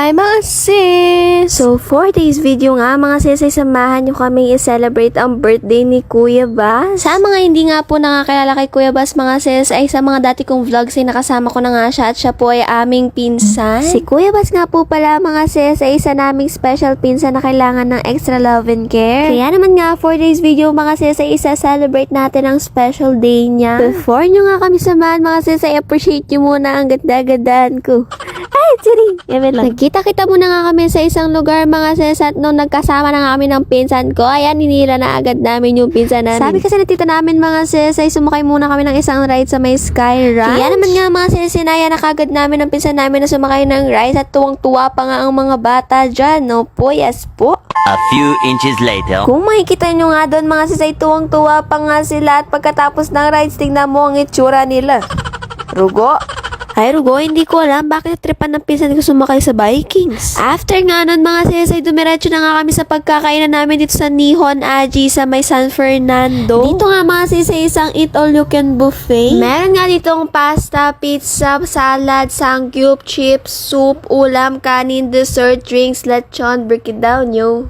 Hi mga sis! So for today's video nga mga sis ay samahan nyo kami i-celebrate ang birthday ni Kuya Bas. Sa mga hindi nga po nakakilala kay Kuya Bas mga sis ay sa mga dati kong vlogs ay nakasama ko na nga siya at siya po ay aming pinsan. Si Kuya Bas nga po pala mga sis ay isa naming special pinsan na kailangan ng extra love and care. Kaya naman nga for today's video mga sis ay isa-celebrate natin ang special day niya. Before nyo nga kami samahan mga sis ay appreciate nyo muna ang ganda-gandaan ko. Ay, sorry. Nagkita-kita muna nga kami sa isang lugar mga sis at nung nagkasama na nga kami ng pinsan ko, ayan, hinila na agad namin yung pinsan namin. Sabi kasi na tita namin mga sis ay sumakay muna kami ng isang ride sa may Sky Ranch. Kaya naman nga mga sis, sinaya na kagad namin ng pinsan namin na sumakay ng ride at tuwang-tuwa pa nga ang mga bata dyan. No po, yes po. A few inches later. Kung makikita nyo nga doon mga sis ay tuwang-tuwa pa nga sila at pagkatapos ng rides, tingnan mo ang itsura nila. Rugo. Ay, Rugo, hindi ko alam bakit tripan ng pinsan ko sumakay sa Vikings. After nga nun, mga sis, ay dumiretso na nga kami sa pagkakainan namin dito sa Nihon Aji sa may San Fernando. Dito nga mga sis, ay isang eat all you can buffet. Meron nga ditong pasta, pizza, salad, samgyup, chips, soup, ulam, kanin, dessert, drinks, lechon, break it down, yo.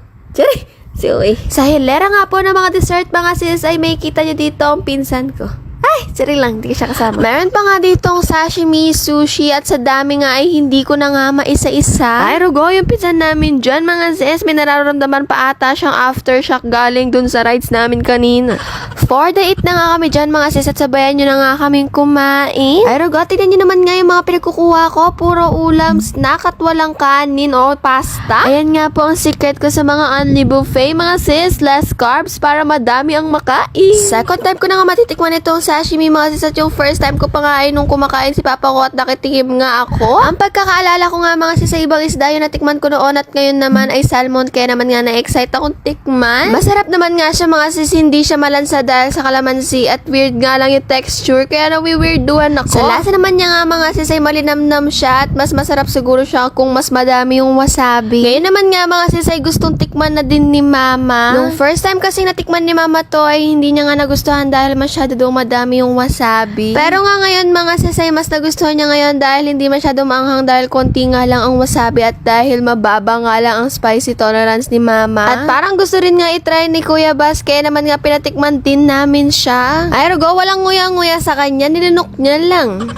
Sorry. Sa hilera nga po ng mga dessert, mga sis, ay may kita nyo dito ang pinsan ko. Ay, sorry lang, hindi siya kasama. Meron pa nga ditong sashimi, sushi, at sa dami nga ay hindi ko na nga maisa-isa. Ay, Rugo, yung pinsan namin dyan, mga sis, may nararamdaman pa ata siyang aftershock galing dun sa rides namin kanina. For the eat na nga kami dyan, mga sis, at sabayan nyo na nga kaming kumain. Ay, Rugo, tignan nyo naman nga yung mga pinagkukuha ko. Puro ulam, snack at walang kanin o pasta. Ayan nga po ang secret ko sa mga only buffet, mga sis. Less carbs para madami ang makain. Second time ko na nga matitikman itong sashimi mga sis at yung first time ko pa nga ay nung kumakain si Papa ko at nakitingin nga ako. Ang pagkakaalala ko nga mga sis sa ibang isda yung natikman ko noon at ngayon naman ay salmon kaya naman nga na-excite akong tikman. Masarap naman nga siya mga sis, hindi siya malansa dahil sa kalamansi at weird nga lang yung texture kaya nawi-weirduhan ako. Sa lasa naman niya nga mga sis ay malinamnam siya at mas masarap siguro siya kung mas madami yung wasabi. Ngayon naman nga mga sis ay gustong tikman na din ni Mama. Nung first time kasi natikman ni Mama to ay hindi niya nga nagustuhan dahil masyado daw madami yung wasabi. Pero nga ngayon mga sisay, mas nagustuhan niya ngayon dahil hindi masyado maanghang dahil konti nga lang ang wasabi at dahil mababa nga lang ang spicy tolerance ni Mama. At parang gusto rin nga itry ni Kuya Bas kaya naman nga pinatikman din namin siya. Ay Rugo, walang nguya-nguya sa kanya, nilinok niya lang.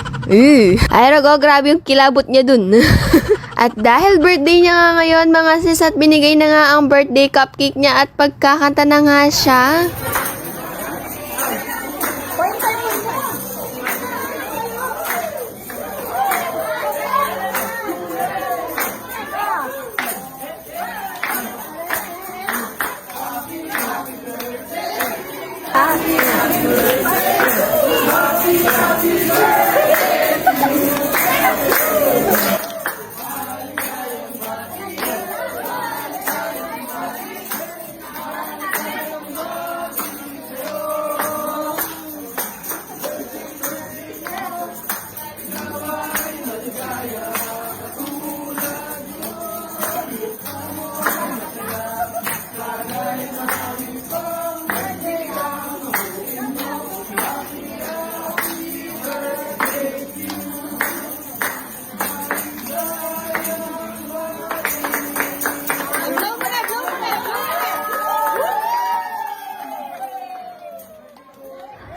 Ay Rugo, grabe yung kilabot niya dun. At dahil birthday niya nga ngayon mga sis at binigay na nga ang birthday cupcake niya at pagkakanta na nga siya.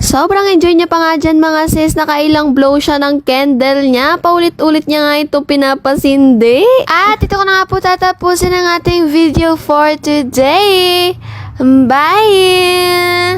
Sobrang enjoy niya pa nga dyan mga sis, nakailang blow siya ng candle niya. Paulit-ulit niya nga ito pinapasindi. At ito ko na nga po tatapusin ang ating video for today. Bye!